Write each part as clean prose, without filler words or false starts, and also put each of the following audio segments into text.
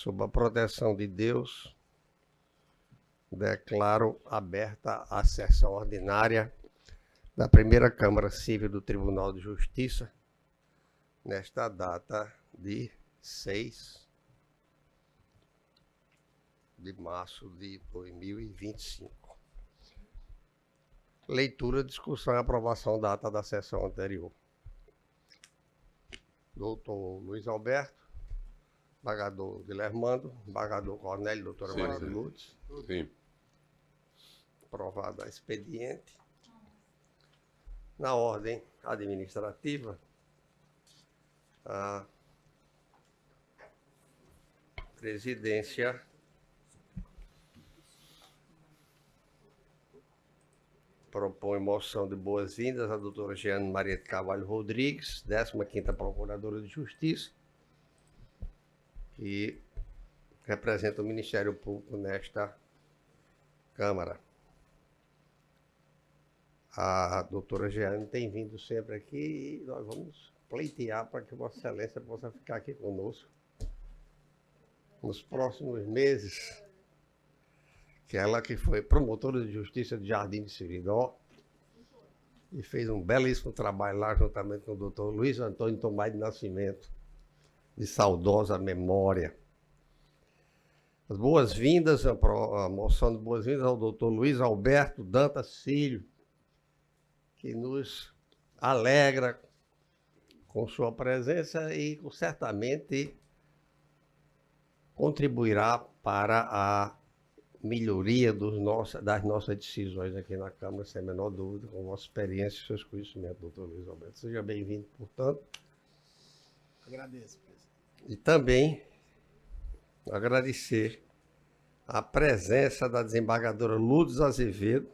sob a proteção de Deus, declaro aberta a sessão ordinária da primeira Câmara Civil do Tribunal de Justiça, nesta data de 6 de março de 2025. Leitura, discussão e aprovação da ata da sessão anterior. Doutor Luiz Alberto, embargador Dilermando, embargador Cornélio, doutora Maria de Lourdes. Sim. Aprovado a expediente. Na ordem administrativa, a presidência propõe moção de boas-vindas à doutora Jeane Maria de Carvalho Rodrigues, 15ª Procuradora de Justiça, que representa o Ministério Público nesta Câmara. A doutora Jeane tem vindo sempre aqui e nós vamos pleitear para que Vossa Excelência possa ficar aqui conosco nos próximos meses, que ela que foi promotora de justiça de Jardim de Seridó e fez um belíssimo trabalho lá juntamente com o doutor Luiz Antônio Tomás de Nascimento, de saudosa memória. As boas-vindas, a moção de boas-vindas ao doutor Luiz Alberto Dantas Filho, que nos alegra com sua presença e certamente contribuirá para a melhoria das nossas decisões aqui na Câmara, sem a menor dúvida, com a vossa experiência e seus conhecimentos, doutor Luiz Alberto. Seja bem-vindo, portanto. Agradeço, presidente. E também agradecer a presença da desembargadora Lourdes Azevedo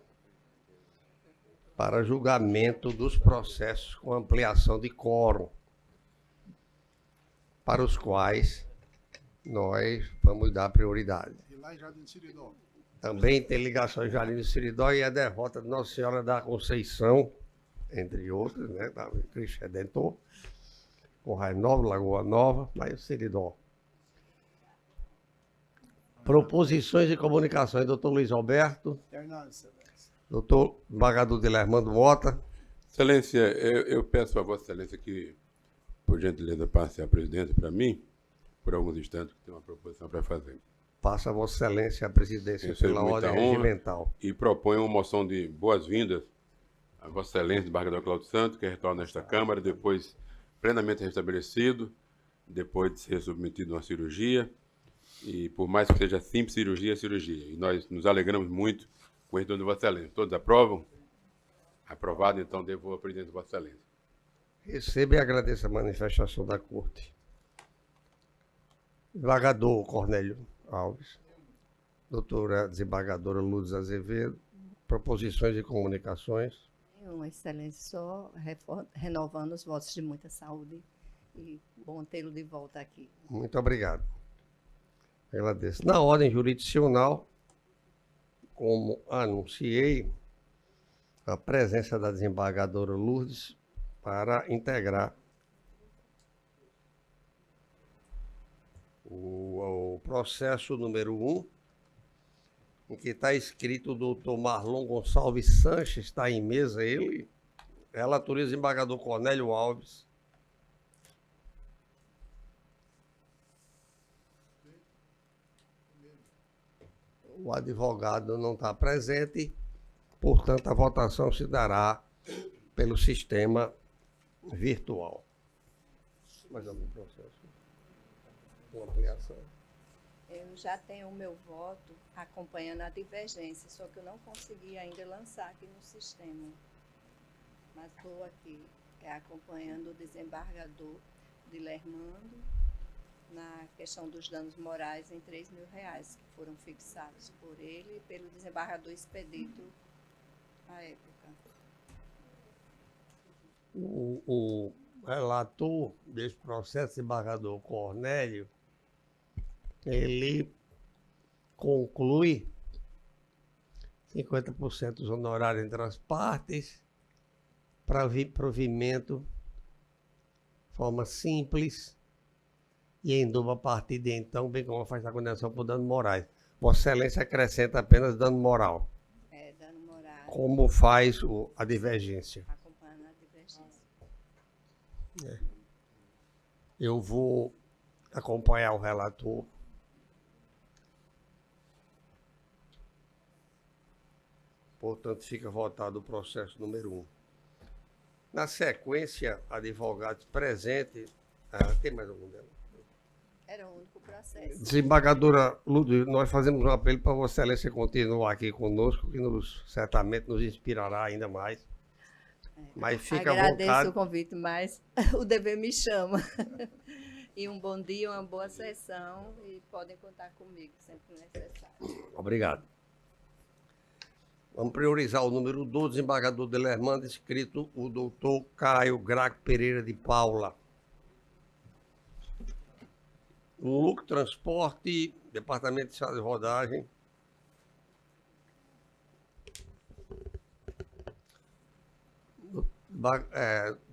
para julgamento dos processos com ampliação de quórum, para os quais nós vamos dar prioridade. E lá em Jardim de Seridó. Também tem ligações de Jardim de Seridó e a derrota de Nossa Senhora da Conceição, entre outros, né, da Cristo Redentor, Corraio Nova, Lagoa Nova, mas o Seridó. Proposições e comunicações, doutor Luiz Alberto, Terminado, excelência. doutor embargador Dilermando Mota. Excelência, eu peço a Vossa Excelência que, por gentileza, passe a presidência para mim, por alguns instantes, que tem uma proposição para fazer. Passa a Vossa Excelência a presidência pela ordem regimental. E propõe uma moção de boas-vindas a Vossa Excelência, embargador Cláudio Santos, que retorna nesta Câmara, depois plenamente restabelecido, depois de ser submetido a uma cirurgia, e por mais que seja simples cirurgia, é cirurgia. E nós nos alegramos muito com o retorno de Vossa Excelência. Todos aprovam? Aprovado, então devolvo a presidência de Vossa Excelência. Receba e agradeço a manifestação da Corte. Desembargador Cornélio Alves, doutora desembargadora Lourdes Azevedo, proposições e comunicações. Uma excelência, só renovando os votos de muita saúde e bom tê-lo de volta aqui. Muito obrigado. Agradeço. Na ordem jurisdicional, como anunciei, a presença da desembargadora Lourdes para integrar o processo número 1, em que está escrito o doutor Marlon Gonçalves Sanches, está em mesa ele, relator desembargador Cornélio Alves. O advogado não está presente, portanto, a votação se dará pelo sistema virtual. Mais algum processo? Com ampliação? Eu já tenho o meu voto acompanhando a divergência, só que eu não consegui ainda lançar aqui no sistema. Mas estou aqui acompanhando o desembargador Dilermando na questão dos danos morais em R$3.000, que foram fixados por ele e pelo desembargador Expedito à época. O relator desse processo, desembargador Cornélio, ele conclui 50% dos honorários entre as partes, para provimento, forma simples e em dúvida a partir de então, bem como faz a condenação por dano morais. Vossa Excelência acrescenta apenas dano moral. Dano moral, Como faz a divergência? acompanhando a divergência. Eu vou acompanhar o relator. Portanto, fica votado o processo número 1. Na sequência, advogados presentes. Tem mais algum dela? Era o único processo. Desembargadora Ludwig, nós fazemos um apelo para Vossa Excelência continuar aqui conosco, que certamente nos inspirará ainda mais. Mas fica à Agradeço vontade. o convite, mas o dever me chama. E um bom dia, uma boa sessão, e podem contar comigo sempre que necessário. Obrigado. Vamos priorizar o número 12, desembargador de Lermando, escrito o doutor Caio Graco Pereira de Paula. Lucro Transporte, Departamento de Estrada de Rodagem.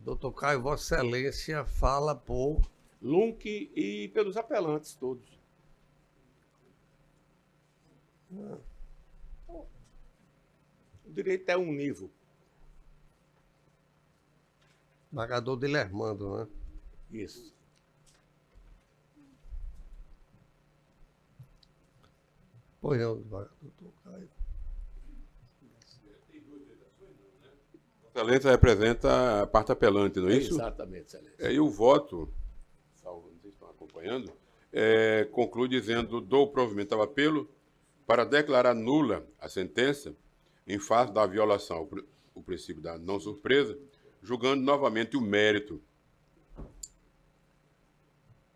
Doutor Caio, Vossa Excelência fala por... Lunk e pelos apelantes todos. O direito é unívoco. Desembargador de Lermando, né? Isso. Pois não, doutor Caio. Vossa Excelência representa a parte apelante, não é isso? Exatamente, excelência. E o voto, salvo, não sei se estão acompanhando, conclui dizendo: dou provimento ao apelo para declarar nula a sentença em face da violação ao princípio da não surpresa, julgando novamente o mérito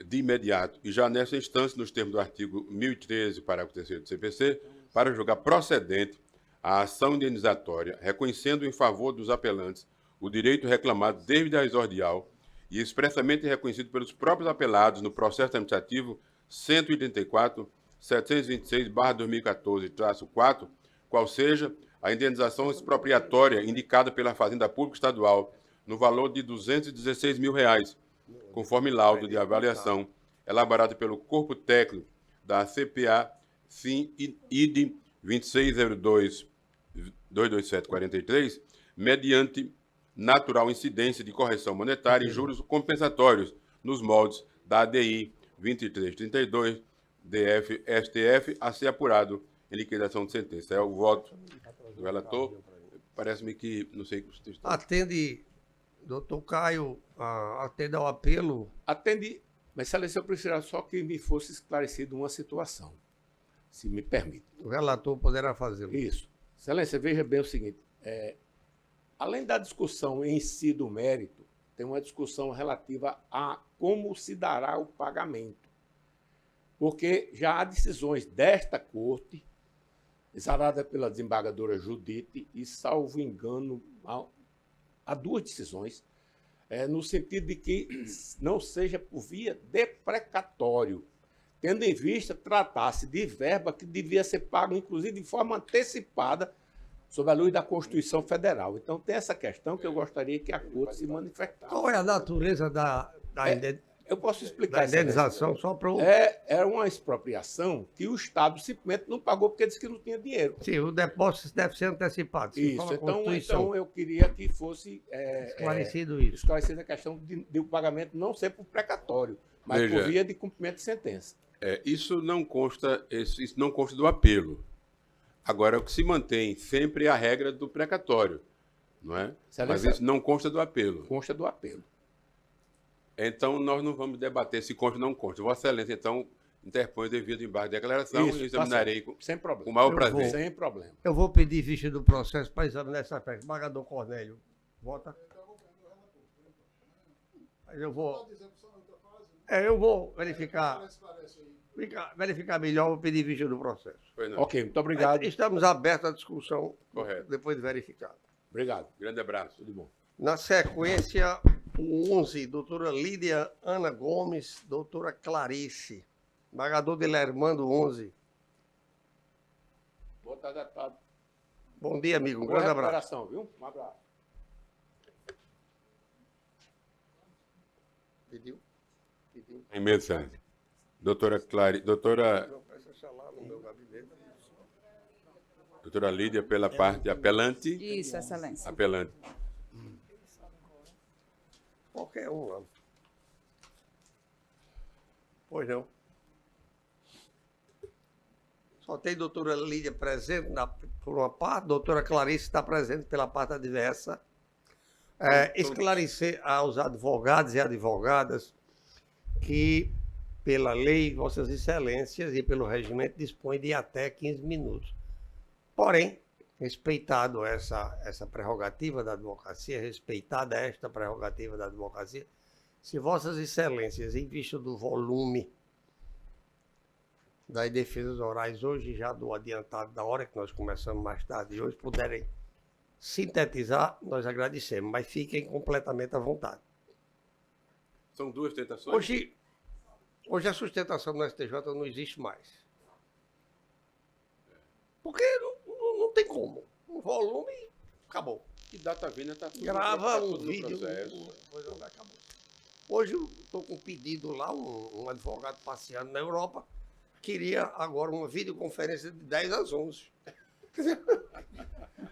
de imediato e já nessa instância, nos termos do artigo 1013, parágrafo 3º do CPC, para julgar procedente a ação indenizatória, reconhecendo em favor dos apelantes o direito reclamado desde a exordial e expressamente reconhecido pelos próprios apelados no processo administrativo 184.726/2014-4, qual seja a indenização expropriatória indicada pela Fazenda Pública Estadual no valor de R$ 216 mil, conforme laudo de avaliação elaborado pelo corpo técnico da CPA ID 2602-22743, mediante natural incidência de correção monetária e juros compensatórios nos moldes da ADI 2332 DF STF a ser apurado em liquidação de sentença. É o voto do relator. Parece-me que, não sei se está... Atende, doutor Caio, atende ao apelo. Atende, mas excelência, eu precisaria só que me fosse esclarecido uma situação, se me permite. O relator poderá fazê-lo. Isso. Excelência, veja bem o seguinte, além da discussão em si do mérito, tem uma discussão relativa a como se dará o pagamento. Porque já há decisões desta corte, exarada pela desembargadora Judite, e, salvo engano, há duas decisões, no sentido de que não seja por via de precatório, tendo em vista tratar-se de verba que devia ser paga, inclusive, de forma antecipada, sob a luz da Constituição Federal. Então, tem essa questão que eu gostaria que a Corte se manifestasse. Qual é a natureza da Eu posso explicar isso. indenização? Só para o... É uma expropriação que o Estado simplesmente não pagou porque disse que não tinha dinheiro. Sim, o depósito deve ser antecipado. Se Isso, fala então Constituição. eu queria que fosse Esclarecido isso. esclarecida a questão de o pagamento não ser por precatório, mas Veja. por via de cumprimento de sentença. Isso não consta do apelo. Agora, o que se mantém sempre é a regra do precatório, não é? Mas isso não consta do apelo. Consta do apelo. Então, nós não vamos debater se consta ou não consta. Vossa Excelência, então, interpõe o devido embargo de declaração Isso, e examinarei tá certo. Sem problema. com o maior Eu prazer. vou. Sem problema. Eu vou pedir vista do processo para examinar essa peça. Embargador Cornélio, vota. Mas eu vou... eu vou verificar melhor, vou pedir vista do processo. Pois não. Ok, muito obrigado. Estamos abertos à discussão, Correto. depois de verificado. Obrigado. Grande abraço. Tudo bom. Na sequência, o 11, doutora Lídia Ana Gomes, doutora Clarice. Embargador de Lermando, 11. Boa tarde a todos. Bom dia, amigo. Um Boa grande abraço. recuperação, viu? Um abraço. Pediu? Em medo, Excelência. Doutora Clary, doutora Não precisa lá no meu gabinete. Doutora Lídia, pela parte apelante. Isso, Excelência. Apelante. Qualquer um lá. Pois não. Só tem doutora Lídia presente por uma parte, doutora Clarice está presente pela parte adversa. Esclarecer aos advogados e advogadas que, pela lei, Vossas Excelências e pelo regimento, dispõe de até 15 minutos. Porém, respeitado essa prerrogativa da advocacia, respeitada esta prerrogativa da advocacia, se Vossas Excelências, em vista do volume das defesas orais hoje, já do adiantado da hora que nós começamos mais tarde de hoje, puderem sintetizar, nós agradecemos, mas fiquem completamente à vontade. São duas tentações? Hoje a sustentação do STJ não existe mais. Porque não tem como. Um volume, acabou. E data vinda está tudo Grava tudo um no vídeo, processo. acabou. Hoje eu estou com um pedido lá, um advogado passeando na Europa, queria agora uma videoconferência de 10 às 11.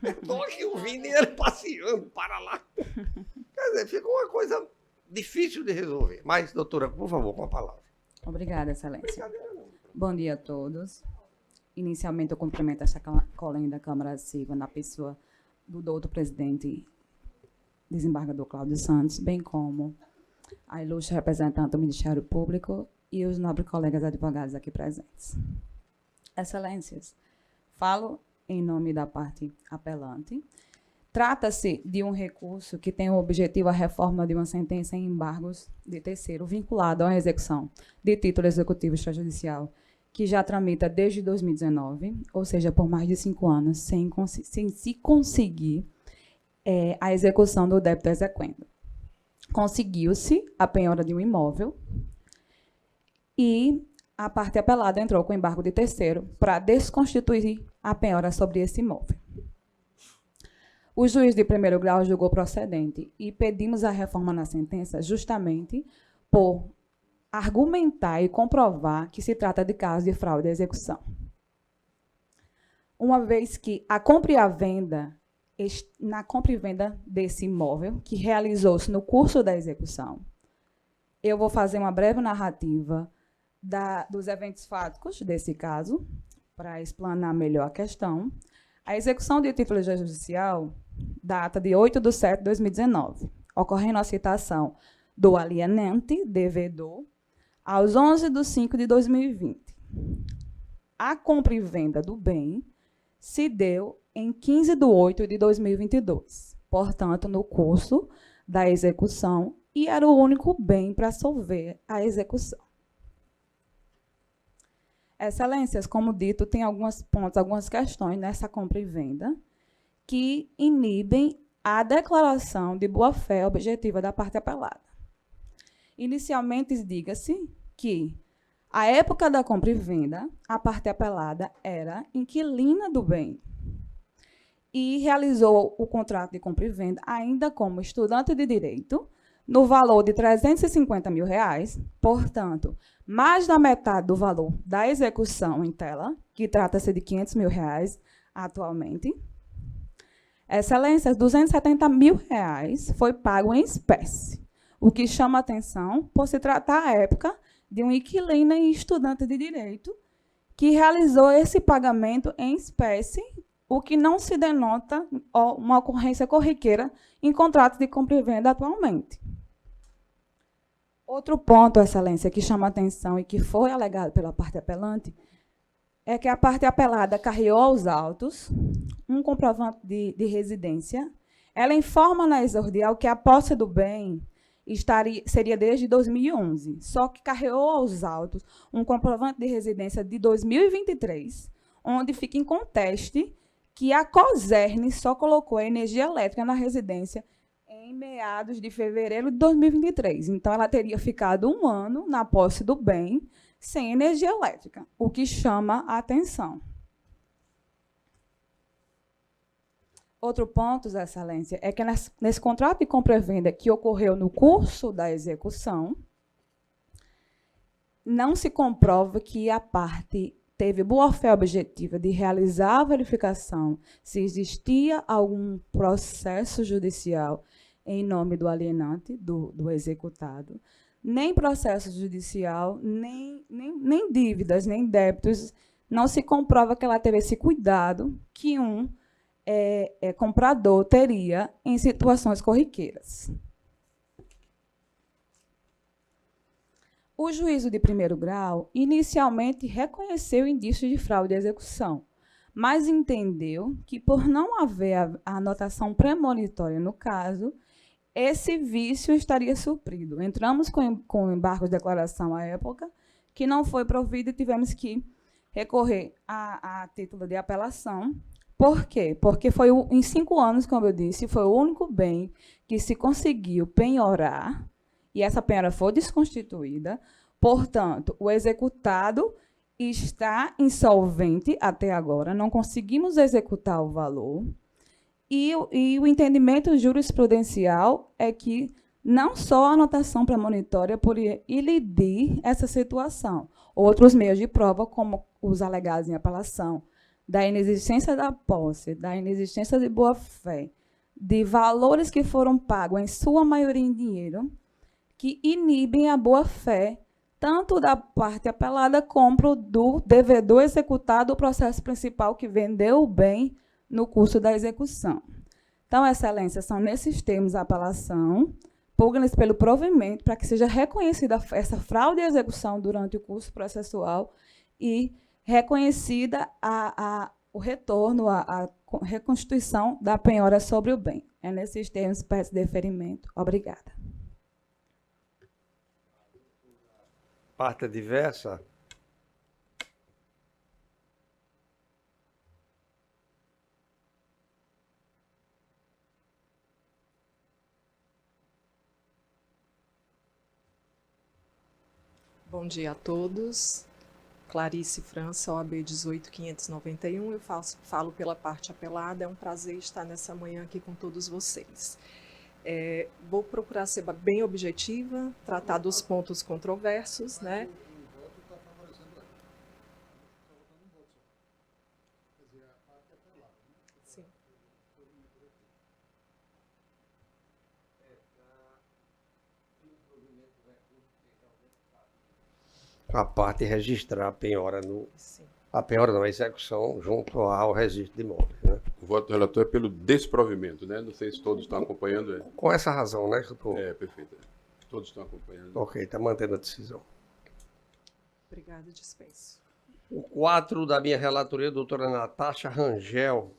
Estou aqui ouvindo e ele passeando para lá. Quer dizer, fica uma coisa difícil de resolver. Mas, doutora, por favor, com a palavra. Obrigada, Excelência. Brincadeira não. Bom dia a todos. Inicialmente, eu cumprimento esta colega da Câmara Civil na pessoa do doutor presidente desembargador Cláudio Santos, bem como a ilustre representante do Ministério Público e os nobres colegas advogados aqui presentes. Excelências, falo em nome da parte apelante. Trata-se de um recurso que tem o objetivo a reforma de uma sentença em embargos de terceiro vinculado à execução de título executivo extrajudicial, que já tramita desde 2019, ou seja, por mais de 5 anos, sem se conseguir a execução do débito exequendo. Conseguiu-se a penhora de um imóvel e a parte apelada entrou com embargo de terceiro para desconstituir a penhora sobre esse imóvel. O juiz de primeiro grau julgou procedente e pedimos a reforma na sentença justamente por argumentar e comprovar que se trata de caso de fraude à execução. Uma vez que a compra e a venda, na compra e venda desse imóvel, que realizou-se no curso da execução, eu vou fazer uma breve narrativa dos eventos fáticos desse caso, para explanar melhor a questão. A execução de título extrajudicial data de 8/7/2019, ocorrendo a citação do alienante, devedor, aos 11/5/2020. A compra e venda do bem se deu em 15/8/2022, portanto, no curso da execução, e era o único bem para solver a execução. Excelências, como dito, tem alguns pontos, algumas questões nessa compra e venda que inibem a declaração de boa-fé objetiva da parte apelada. Inicialmente, diga-se que, à época da compra e venda, a parte apelada era inquilina do bem e realizou o contrato de compra e venda ainda como estudante de direito, no valor de R$350 mil, portanto, mais da metade do valor da execução em tela, que trata-se de R$500 mil atualmente. Excelências, R$270 mil foi pago em espécie, o que chama a atenção por se tratar, à época, de um inquilino e estudante de direito que realizou esse pagamento em espécie, o que não se denota uma ocorrência corriqueira em contratos de compra e venda atualmente. Outro ponto, Excelência, que chama a atenção e que foi alegado pela parte apelante, é que a parte apelada carreou aos autos um comprovante de residência. Ela informa na exordial que a posse do bem seria desde 2011, só que carreou aos autos um comprovante de residência de 2023, onde fica em conteste que a COSERN só colocou a energia elétrica na residência em meados de fevereiro de 2023. Então, ela teria ficado 1 ano na posse do bem sem energia elétrica, o que chama a atenção. Outro ponto, Excelência, é que nesse contrato de compra e venda que ocorreu no curso da execução, não se comprova que a parte teve boa-fé objetiva de realizar a verificação se existia algum processo judicial em nome do alienante, do executado, nem processo judicial, nem dívidas, nem débitos. Não se comprova que ela teve esse cuidado que um comprador teria em situações corriqueiras. O juízo de primeiro grau inicialmente reconheceu indícios de fraude à execução, mas entendeu que, por não haver a anotação premonitória no caso, esse vício estaria suprido. Entramos com embargo de declaração à época, que não foi provido e tivemos que recorrer a título de apelação. Por quê? Porque foi em 5 anos, como eu disse, foi o único bem que se conseguiu penhorar, e essa penhora foi desconstituída. Portanto, o executado está insolvente até agora, não conseguimos executar o valor, e o entendimento jurisprudencial é que não só a anotação premonitória poderia ilidir essa situação, outros meios de prova, como os alegados em apelação, da inexistência da posse, da inexistência de boa-fé, de valores que foram pagos, em sua maioria em dinheiro, que inibem a boa-fé, tanto da parte apelada como do devedor executado o processo principal que vendeu o bem no curso da execução. Então, Excelência, são nesses termos a apelação, pugna-se pelo provimento para que seja reconhecida essa fraude à execução durante o curso processual e reconhecida o retorno, a reconstituição da penhora sobre o bem. É nesses termos que peço deferimento. Obrigada. Parte diversa. Bom dia a todos. Clarice França, OAB 18591. Eu falo pela parte apelada. É um prazer estar nessa manhã aqui com todos vocês. Vou procurar ser bem objetiva, tratar dos pontos controversos, né? Sim. A parte registrar a penhora Sim. a penhora não, a execução junto ao registro de imóveis, né? O voto do relator é pelo desprovimento, né? Não sei se todos estão acompanhando. Com essa razão, né, doutor? Perfeito. Todos estão acompanhando. Ok, está mantendo a decisão. Obrigada, dispenso. O 4 da minha relatoria, doutora Natasha Rangel.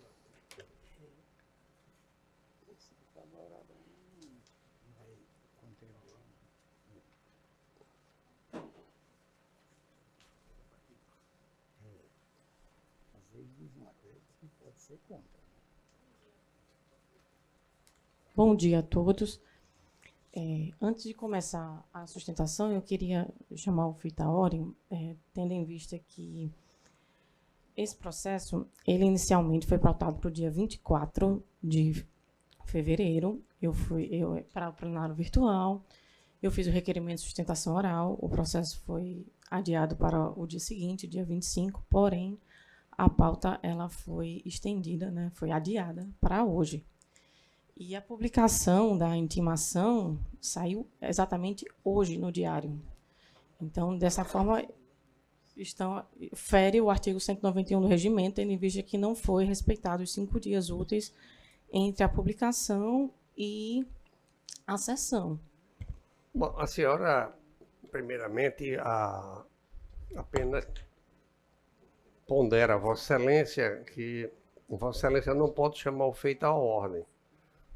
Bom dia a todos. Antes de começar a sustentação, eu queria chamar o Fitaori, tendo em vista que esse processo, ele inicialmente foi pautado para o dia 24 de fevereiro. Eu fui para o plenário virtual, eu fiz o requerimento de sustentação oral, o processo foi adiado para o dia seguinte, dia 25, porém, a pauta ela foi estendida, né, foi adiada para hoje. E a publicação da intimação saiu exatamente hoje no diário. Então, dessa forma, fere o artigo 191 do regimento, tendo em vista que não foi respeitado os 5 dias úteis entre a publicação e a sessão. Bom, a senhora, primeiramente, apenas pondera a Vossa Excelência que Vossa Excelência não pode chamar o feito à ordem.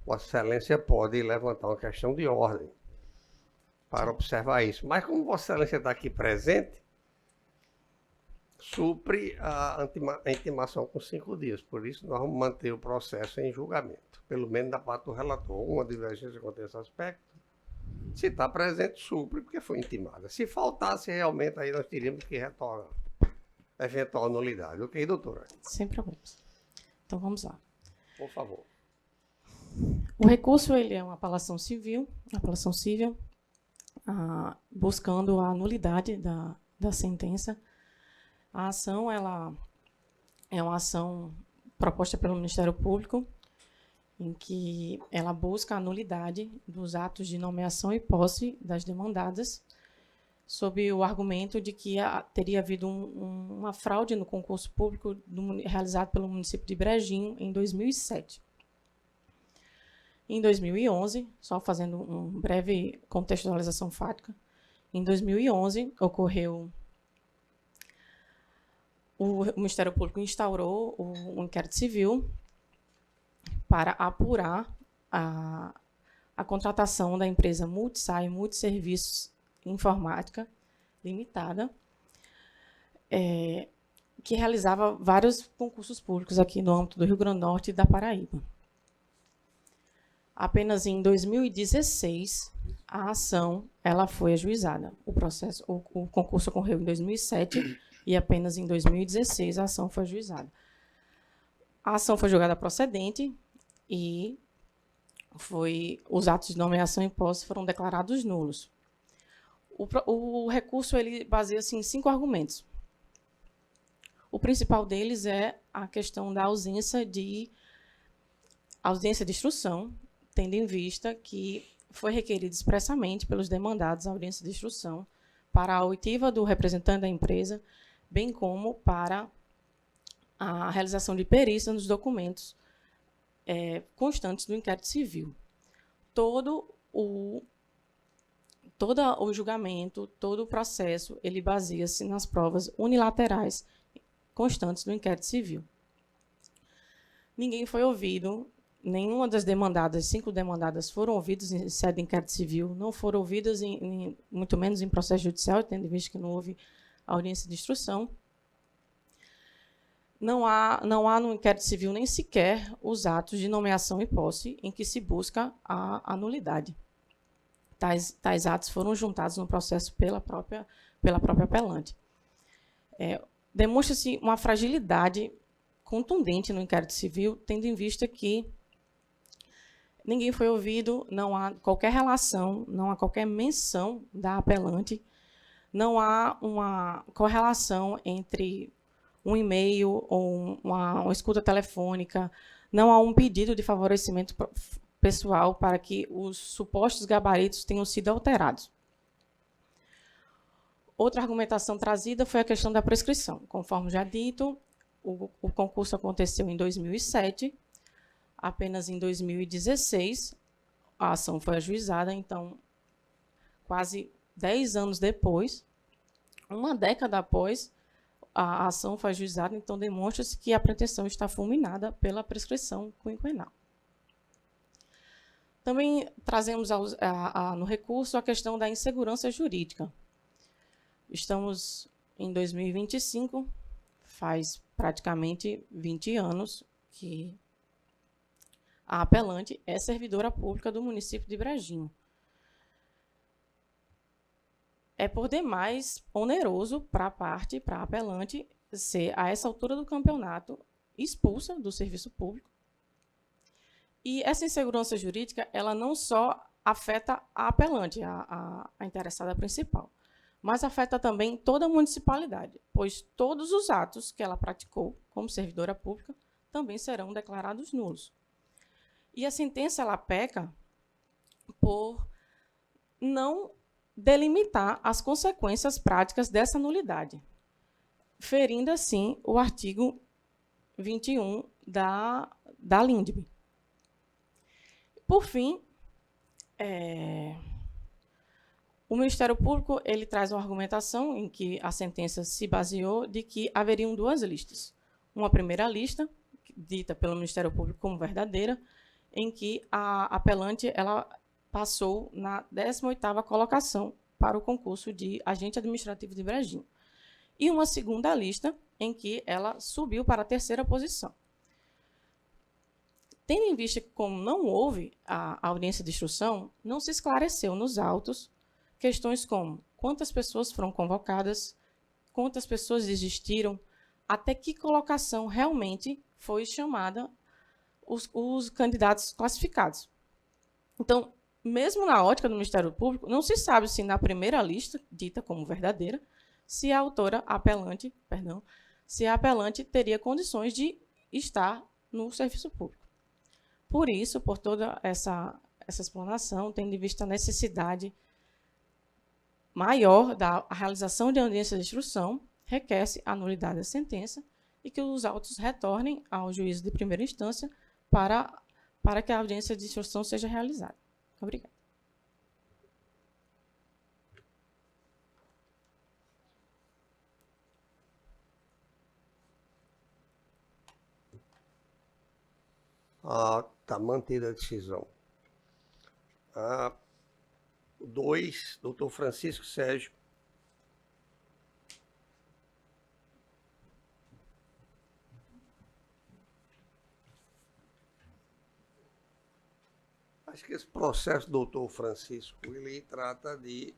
Vossa Excelência pode levantar uma questão de ordem para observar isso. Mas como Vossa Excelência está aqui presente, supre a intimação com 5 dias. Por isso, nós vamos manter o processo em julgamento, pelo menos da parte do relator. Uma divergência quanto a esse aspecto. Se está presente, supre, porque foi intimada. Se faltasse, realmente, aí nós teríamos que retornar eventual nulidade. Ok, doutora? Sem problemas. Então, vamos lá. Por favor. O recurso ele é uma apelação civil, buscando a nulidade da sentença. A ação ela é uma ação proposta pelo Ministério Público, em que ela busca a nulidade dos atos de nomeação e posse das demandadas, sob o argumento de que teria havido uma fraude no concurso público realizado pelo município de Brejinho em 2007. Em 2011, só fazendo uma breve contextualização fática, em 2011 ocorreu, o Ministério Público instaurou um inquérito civil para apurar a contratação da empresa Multisai Multisserviços Informática Limitada, que realizava vários concursos públicos aqui no âmbito do Rio Grande do Norte e da Paraíba. Apenas em 2016, a ação ela foi ajuizada. O concurso ocorreu em 2007 e apenas em 2016 a ação foi ajuizada. A ação foi julgada procedente e os atos de nomeação e posse foram declarados nulos. O recurso ele baseia-se em 5 argumentos. O principal deles é a questão da ausência de instrução, tendo em vista que foi requerido expressamente pelos demandados a audiência de instrução para a oitiva do representante da empresa, bem como para a realização de perícia nos documentos constantes do inquérito civil. Todo o julgamento, todo o processo, ele baseia-se nas provas unilaterais constantes do inquérito civil. Ninguém foi ouvido, nenhuma das demandadas, 5 demandadas foram ouvidas em sede de inquérito civil, não foram ouvidas, muito menos em processo judicial, tendo em vista que não houve audiência de instrução. Não há no inquérito civil nem sequer os atos de nomeação e posse em que se busca a nulidade. Tais atos foram juntados no processo pela própria apelante. Demonstra-se uma fragilidade contundente no inquérito civil, tendo em vista que ninguém foi ouvido, não há qualquer relação, não há qualquer menção da apelante, não há uma correlação entre um e-mail ou uma escuta telefônica, não há um pedido de favorecimento pessoal para que os supostos gabaritos tenham sido alterados. Outra argumentação trazida foi a questão da prescrição. Conforme já dito, o concurso aconteceu em 2007, apenas em 2016 a ação foi ajuizada, então, quase 10 anos depois, uma década após, a ação foi ajuizada, então demonstra-se que a pretensão está fulminada pela prescrição quinquenal. Também trazemos no recurso a questão da insegurança jurídica. Estamos em 2025, faz praticamente 20 anos que a apelante é servidora pública do município de Brejinho. É por demais oneroso para a apelante ser, a essa altura do campeonato, expulsa do serviço público. E essa insegurança jurídica, ela não só afeta a apelante, a interessada principal, mas afeta também toda a municipalidade, pois todos os atos que ela praticou como servidora pública também serão declarados nulos. E a sentença ela peca por não delimitar as consequências práticas dessa nulidade, ferindo, assim, o artigo 21 da LINDB. Por fim, o Ministério Público ele traz uma argumentação em que a sentença se baseou de que haveriam 2 listas. Uma primeira lista, dita pelo Ministério Público como verdadeira, em que a apelante ela passou na 18ª colocação para o concurso de agente administrativo de Brejinho. E uma segunda lista, em que ela subiu para a 3ª posição. Tendo em vista que, como não houve a audiência de instrução, não se esclareceu nos autos questões como quantas pessoas foram convocadas, quantas pessoas desistiram, até que colocação realmente foi chamada os candidatos classificados. Então, mesmo na ótica do Ministério Público, não se sabe se na primeira lista, dita como verdadeira, se a autora apelante, perdão, se a apelante teria condições de estar no serviço público. Por isso, por toda essa explanação, tendo em vista a necessidade maior da realização de audiência de instrução, requer-se a nulidade da sentença e que os autos retornem ao juízo de primeira instância para que a audiência de instrução seja realizada. Obrigada. Está mantida a decisão. 2, doutor Francisco Sérgio. Acho que esse processo, doutor Francisco, ele trata de...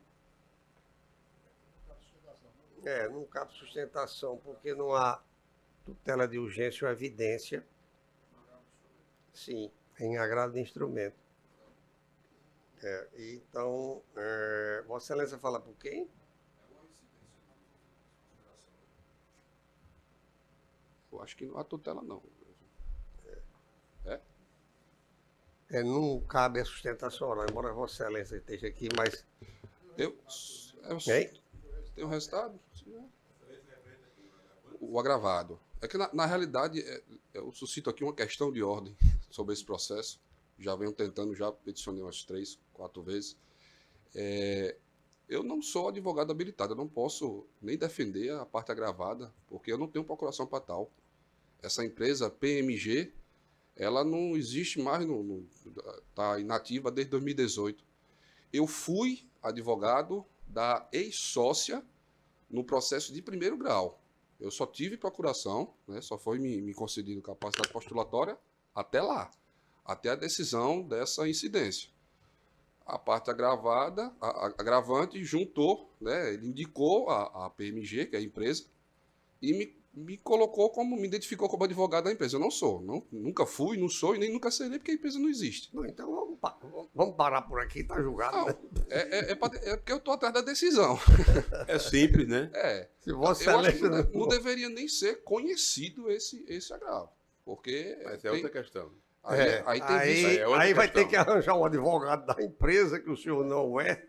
não cabe sustentação, porque não há tutela de urgência ou evidência. Sim, em agrado de instrumento. Então, Vossa Excelência fala por quem? Eu acho que não há tutela, não. Não cabe a sustentação oral, embora Vossa Excelência esteja aqui, mas... Eu Hein? tenho o resultado. O agravado. É que, na realidade, eu suscito aqui uma questão de ordem sobre esse processo. Já venho tentando, já peticionei umas 3, 4 vezes. Eu não sou advogado habilitado, eu não posso nem defender a parte agravada, porque eu não tenho procuração para tal. Essa empresa, PMG, ela não existe mais, está inativa desde 2018. Eu fui advogado da ex-sócia no processo de primeiro grau. Eu só tive procuração, né, só foi me concedido capacidade postulatória até lá, até a decisão dessa incidência. A parte agravada, a agravante juntou, né, ele indicou a PMG, que é a empresa, e me colocou como, me identificou como advogado da empresa. Eu não sou, nunca fui, não sou e nem nunca serei, porque a empresa não existe. Bom, então vamos parar por aqui, está julgado. Não, né? é porque eu estou atrás da decisão. É simples, né? Se Vossa Eu acho que Excelência não deveria nem ser conhecido esse agravo, porque Essa é outra questão. aí tem visto... é outra aí vai ter questão. que arranjar um advogado da empresa, que o senhor não é,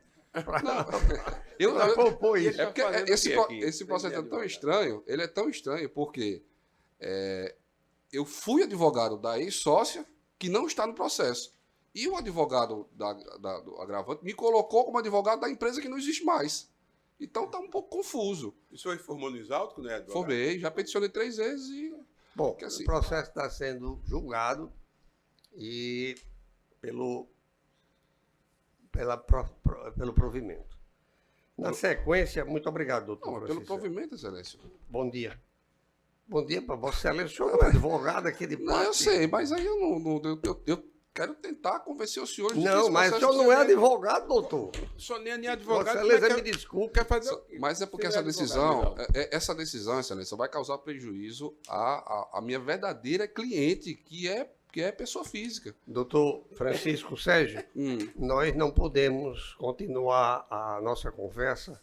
Eu, para propor isso. É porque fazendo esse, o quê aqui? esse processo é tão Advogado. estranho, ele é tão estranho porque eu fui advogado da ex-sócia que não está no processo. E o advogado do agravante me colocou como advogado da empresa que não existe mais. Então está um pouco confuso. O senhor formou no Exalto, né, advogado? Formei, já peticionei 3 vezes e... Bom, que assim- o processo está sendo julgado e pelo provimento. Na sequência, muito obrigado, doutor Não, pelo Francisco. provimento, excelência. Bom dia. Bom dia para Vossa Excelência. O senhor é um advogado aqui de Não, eu parte. sei, mas aí eu quero tentar convencer os senhores de que Não, esse mas o processo senhor não é seria- advogado, doutor. O senhor nem é Vossa advogado, Excelência, mas me desculpe. quer fazer o quê? Mas é porque Você essa é advogado, decisão, legal. essa decisão, excelência, vai causar prejuízo à minha verdadeira cliente, que é pessoa física. Doutor Francisco Sérgio, nós não podemos continuar a nossa conversa,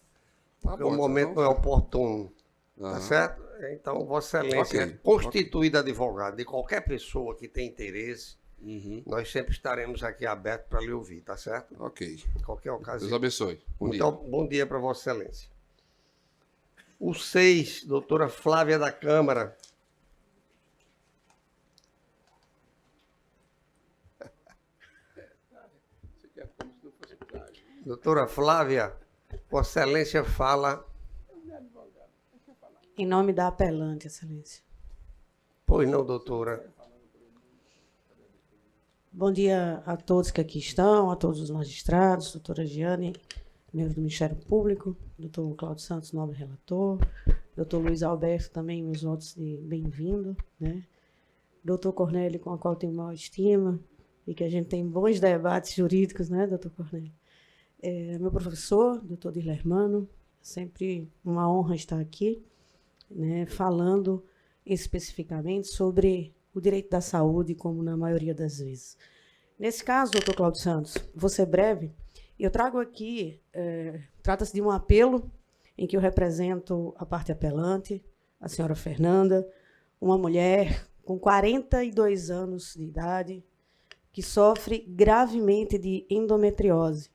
porque o momento não é oportuno, tá certo? Então, Vossa Excelência, Ok, constituído advogado de qualquer pessoa que tem interesse, Uhum. nós sempre estaremos aqui abertos para lhe ouvir, tá certo? Ok. Em qualquer Deus ocasião. abençoe. Bom dia. Então, bom dia para Vossa Excelência. O 6, doutora Flávia da Câmara. Doutora Flávia, Vossa Excelência fala. Em nome da apelante, Excelência. Pois não, doutora. Bom dia a todos que aqui estão, a todos os magistrados, doutora Giane, membro do Ministério Público, doutor Cláudio Santos, nobre relator, doutor Luiz Alberto, também meus votos de bem-vindo, né? Doutor Cornélio, com o qual tenho maior estima, e que a gente tem bons debates jurídicos, né, doutor Cornélio? Meu professor, doutor Dilermano, sempre uma honra estar aqui, né, falando especificamente sobre o direito da saúde, como na maioria das vezes. Nesse caso, doutor Cláudio Santos, vou ser breve, eu trago aqui, trata-se de um apelo em que eu represento a parte apelante, a senhora Fernanda, uma mulher com 42 anos de idade, que sofre gravemente de endometriose.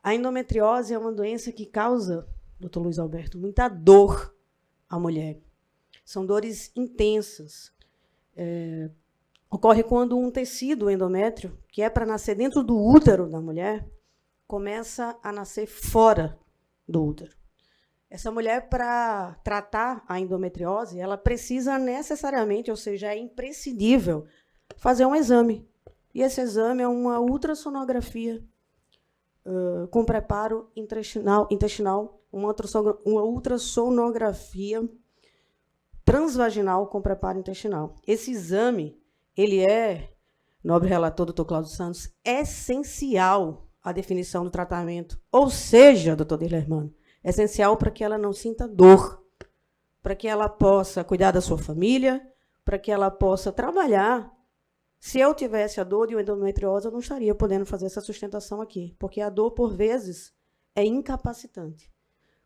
A endometriose é uma doença que causa, doutor Luiz Alberto, muita dor à mulher. São dores intensas. Ocorre quando um tecido endométrio, que é para nascer dentro do útero da mulher, começa a nascer fora do útero. Essa mulher, para tratar a endometriose, ela precisa necessariamente, ou seja, é imprescindível, fazer um exame. E esse exame é uma ultrassonografia com preparo intestinal, uma ultrassonografia transvaginal com preparo intestinal. Esse exame, ele é, nobre relator, doutor Cláudio Santos, essencial à definição do tratamento. Ou seja, doutor Dilermano, essencial para que ela não sinta dor, para que ela possa cuidar da sua família, para que ela possa trabalhar. Se eu tivesse a dor de uma endometriose, eu não estaria podendo fazer essa sustentação aqui, porque a dor, por vezes, é incapacitante.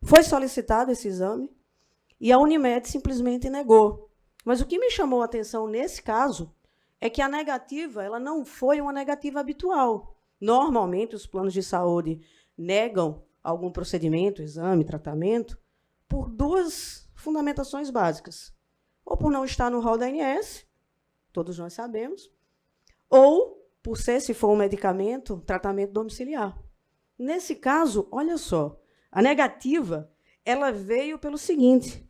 Foi solicitado esse exame e a Unimed simplesmente negou. Mas o que me chamou a atenção nesse caso é que a negativa ela não foi uma negativa habitual. Normalmente, os planos de saúde negam algum procedimento, exame, tratamento, por duas fundamentações básicas. Ou por não estar no rol da ANS, todos nós sabemos, ou por ser, se for um medicamento, tratamento domiciliar. Nesse caso, olha só, a negativa ela veio pelo seguinte: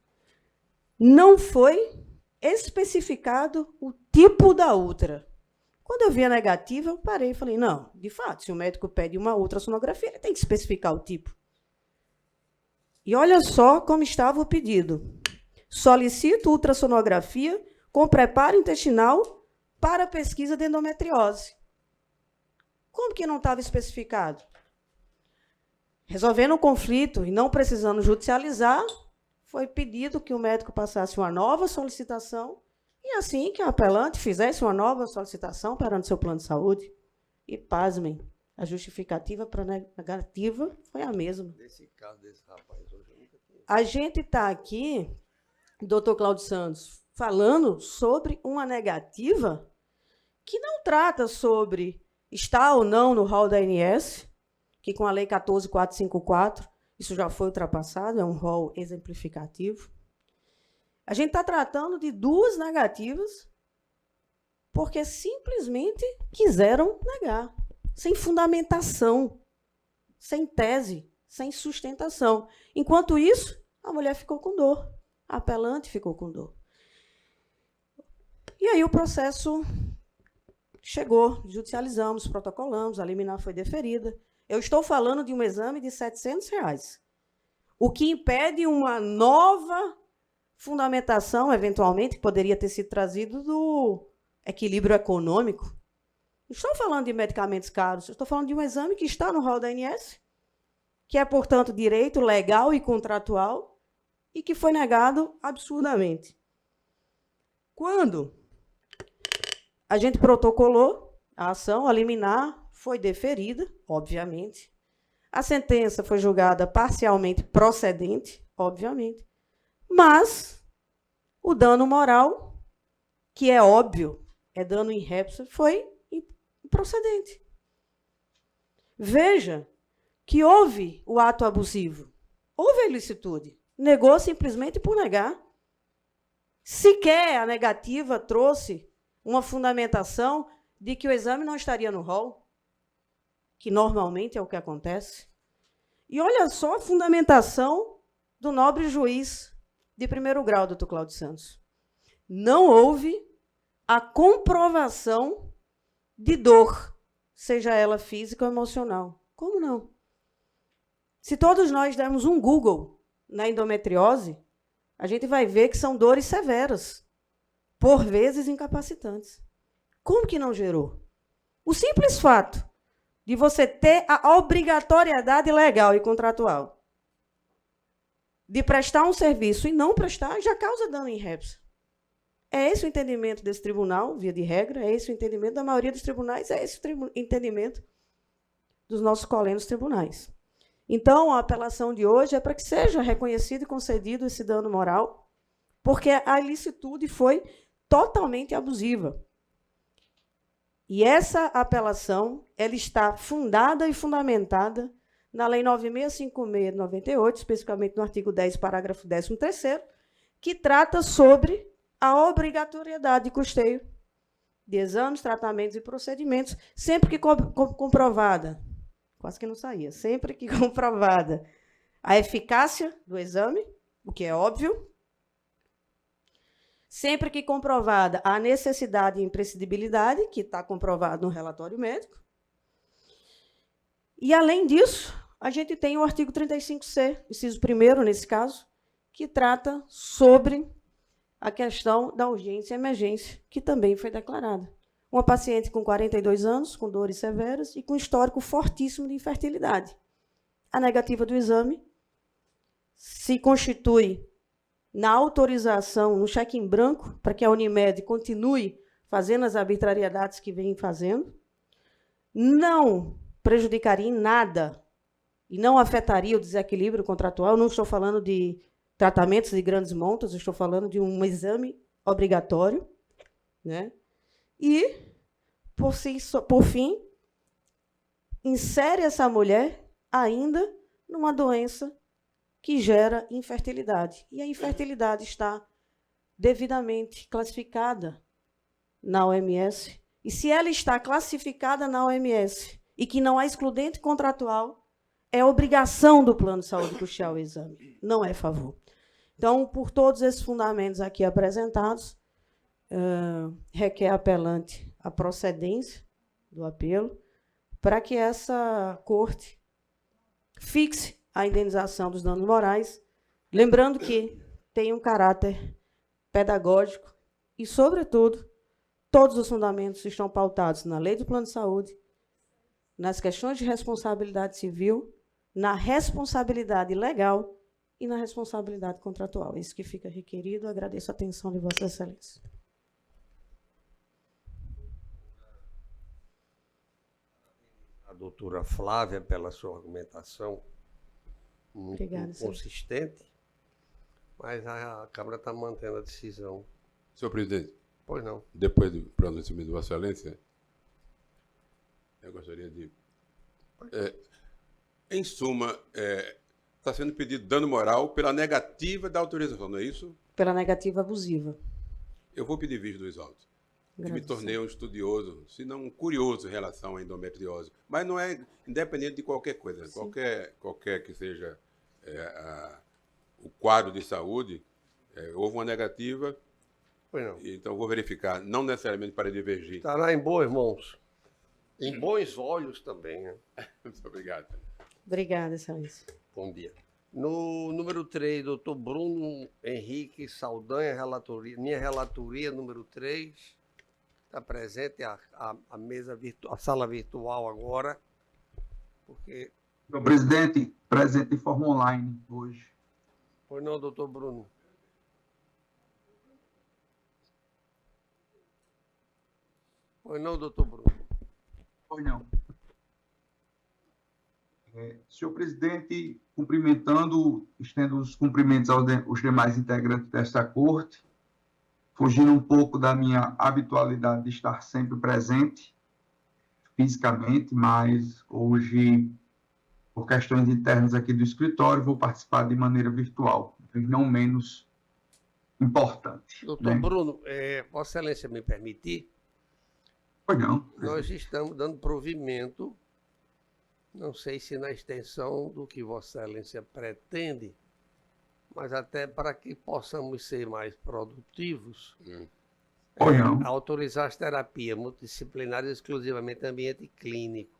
não foi especificado o tipo da útera. Quando eu vi a negativa, eu parei e falei, não, de fato, se o médico pede uma ultrassonografia, ele tem que especificar o tipo. E olha só como estava o pedido. Solicito ultrassonografia com preparo intestinal para pesquisa de endometriose. Como que não estava especificado? Resolvendo o conflito e não precisando judicializar, foi pedido que o médico passasse uma nova solicitação e assim que a apelante fizesse uma nova solicitação perante seu plano de saúde. E, pasmem, a justificativa para a negativa foi a mesma. Nesse caso desse rapaz, hoje eu nunca tinha. A gente está aqui, doutor Cláudio Santos, falando sobre uma negativa que não trata sobre estar ou não no rol da ANS, que com a Lei 14.454, isso já foi ultrapassado, é um rol exemplificativo. A gente está tratando de duas negativas porque simplesmente quiseram negar, sem fundamentação, sem tese, sem sustentação. Enquanto isso, a mulher ficou com dor, a apelante ficou com dor. E aí o processo chegou, judicializamos, protocolamos, a liminar foi deferida. Eu estou falando de um exame de R$700, o que impede uma nova fundamentação, eventualmente, que poderia ter sido trazido do equilíbrio econômico. Não estou falando de medicamentos caros, estou falando de um exame que está no rol da ANS, que é, portanto, direito legal e contratual, e que foi negado absurdamente. Quando a gente protocolou a ação, a liminar foi deferida, obviamente. A sentença foi julgada parcialmente procedente, obviamente. Mas o dano moral, que é óbvio, é dano in rепso, foi improcedente. Veja que houve o ato abusivo, houve a ilicitude, negou simplesmente por negar. Sequer a negativa trouxe uma fundamentação de que o exame não estaria no rol, que normalmente é o que acontece. E olha só a fundamentação do nobre juiz de primeiro grau, doutor Cláudio Santos. Não houve a comprovação de dor, seja ela física ou emocional. Como não? Se todos nós dermos um Google na endometriose, a gente vai ver que são dores severas, por vezes incapacitantes. Como que não gerou? O simples fato de você ter a obrigatoriedade legal e contratual de prestar um serviço e não prestar, já causa dano in rепso. É esse o entendimento desse tribunal, via de regra, é esse o entendimento da maioria dos tribunais, é esse o entendimento dos nossos colegas nos tribunais. Então, a apelação de hoje é para que seja reconhecido e concedido esse dano moral, porque a ilicitude foi totalmente abusiva. E essa apelação, ela está fundada e fundamentada na Lei 9656 de 98, especificamente no artigo 10, parágrafo 13º, que trata sobre a obrigatoriedade de custeio de exames, tratamentos e procedimentos, sempre que comprovada, quase que não saía, sempre que comprovada a eficácia do exame, o que é óbvio, sempre que comprovada a necessidade e imprescindibilidade, que está comprovado no relatório médico. E, além disso, a gente tem o artigo 35C, inciso 1º, nesse caso, que trata sobre a questão da urgência e emergência, que também foi declarada. Uma paciente com 42 anos, com dores severas e com histórico fortíssimo de infertilidade. A negativa do exame se constitui na autorização, no cheque em branco, para que a Unimed continue fazendo as arbitrariedades que vem fazendo, não prejudicaria em nada e não afetaria o desequilíbrio contratual. Eu não estou falando de tratamentos de grandes montas, eu estou falando de um exame obrigatório, né? E, por fim, insere essa mulher ainda numa doença que gera infertilidade. E a infertilidade está devidamente classificada na OMS. E se ela está classificada na OMS e que não há excludente contratual, é obrigação do plano de saúde custear o exame, não é favor. Então, por todos esses fundamentos aqui apresentados, requer apelante a procedência do apelo para que essa corte fixe a indenização dos danos morais, lembrando que tem um caráter pedagógico e, sobretudo, todos os fundamentos estão pautados na lei do plano de saúde, nas questões de responsabilidade civil, na responsabilidade legal e na responsabilidade contratual. Isso que fica requerido. Agradeço a atenção de Vossa Excelência. A doutora Flávia, pela sua argumentação muito consistente, mas a Câmara está mantendo a decisão. Senhor presidente. Pois não. Depois do pronunciamento de Vossa Excelência, eu gostaria de... em suma, está sendo pedido dano moral pela negativa da autorização, não é isso? Pela negativa abusiva. Eu vou pedir vídeo dos autos. Que me tornei um estudioso, se não um curioso em relação à endometriose. Mas não é independente de qualquer coisa. Qualquer que seja o quadro de saúde, houve uma negativa. Pois não. Então, vou verificar, não necessariamente para divergir. Estará em boas mãos. Em bons olhos também. Né? Muito obrigado. Obrigada, Excelência. Bom dia. No número 3, doutor Bruno Henrique Saldanha, minha relatoria número 3. Está presente a mesa virtual, a sala virtual agora, porque... Senhor presidente, presente de forma online hoje. Pois não, doutor Bruno. Pois não, doutor Bruno. Pois não. Senhor presidente, cumprimentando, estendo os cumprimentos aos demais integrantes desta corte, fugindo um pouco da minha habitualidade de estar sempre presente, fisicamente, mas hoje, por questões internas aqui do escritório, vou participar de maneira virtual, não menos importante. Doutor Bruno, Vossa Excelência me permitir? Pois não. Nós estamos dando provimento, não sei se na extensão do que Vossa Excelência pretende, mas até para que possamos ser mais produtivos, autorizar as terapias multidisciplinares exclusivamente em ambiente clínico,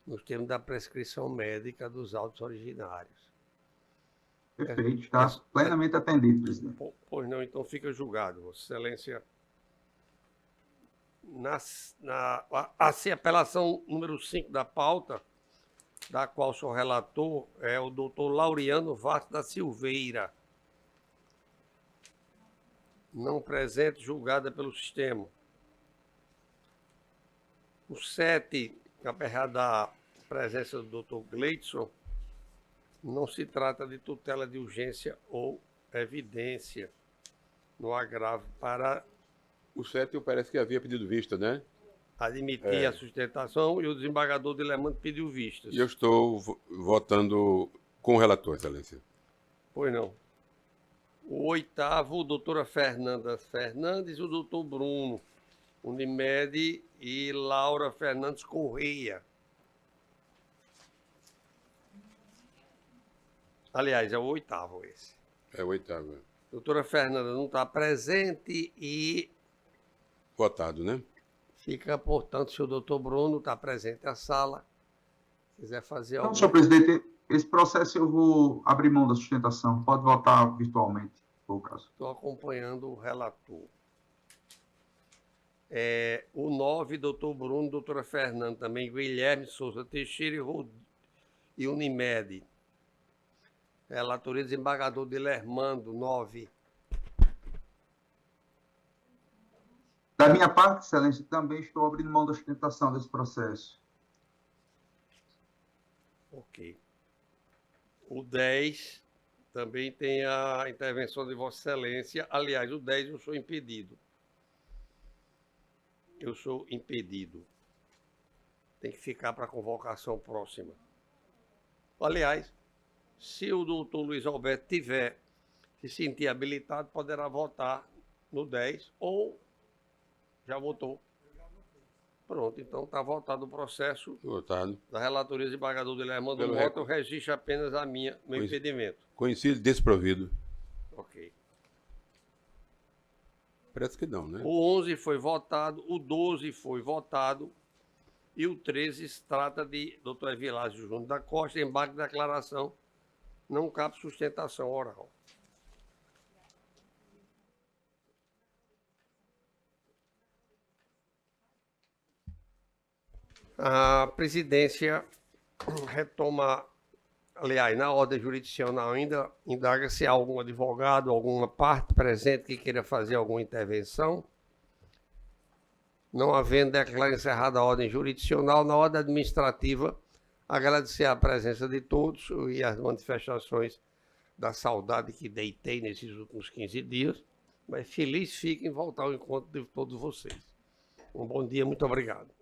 nos termos da prescrição médica dos autos originários. Perfeito, está plenamente atendido, presidente. Pois não, então fica julgado, Vossa Excelência. A apelação número 5 da pauta, da qual sou relator, é o doutor Laureano Vaz da Silveira. não presente, julgada pelo sistema. O 7, apesar da presença do Dr. Gleidson, não se trata de tutela de urgência ou evidência no agravo para O 7 parece que havia pedido vista, né? admitir a sustentação e o desembargador Dilermando pediu vistas. E eu estou votando com o relator, Excelência. Pois não. O 8º, doutora Fernanda Fernandes e o doutor Bruno Unimed e Laura Fernandes Correia. Aliás, é o 8º esse. É o 8º. Doutora Fernanda não está presente e Votado, né? fica, portanto, se o doutor Bruno está presente na sala, quiser fazer Não, algo. senhor presidente, esse processo eu vou abrir mão da sustentação. Pode votar virtualmente, se for o caso. Estou acompanhando o relator. O 9, doutor Bruno, doutora Fernanda, também Guilherme Souza Teixeira e Unimed. Relatoria desembargador Dilermando, 9. Da minha parte, excelência, também estou abrindo mão da sustentação desse processo. Ok. O 10 também tem a intervenção de Vossa Excelência. Aliás, o 10 eu sou impedido. Eu sou impedido. Tem que ficar para a convocação próxima. Aliás, se o doutor Luiz Alberto tiver se sentir habilitado, poderá votar no 10 ou já votou. Pronto, então está votado o processo Votado. da relatoria de embargador Dilermando Pelo Mota, eu registro apenas meu impedimento. Conhecido e desprovido. Ok. Parece que não, né? O 11 foi votado, o 12 foi votado e o 13 se trata de Dr. Evilásio Júnior da Costa, embarque de declaração, não cabe sustentação oral. A presidência retoma, aliás, na ordem jurisdicional ainda indaga se há algum advogado, alguma parte presente que queira fazer alguma intervenção. Não havendo, declaro encerrada a ordem jurisdicional. Na ordem administrativa, agradecer a presença de todos e as manifestações da saudade que deitei nesses últimos 15 dias. Mas feliz fiquem em voltar ao encontro de todos vocês. Um bom dia, muito obrigado.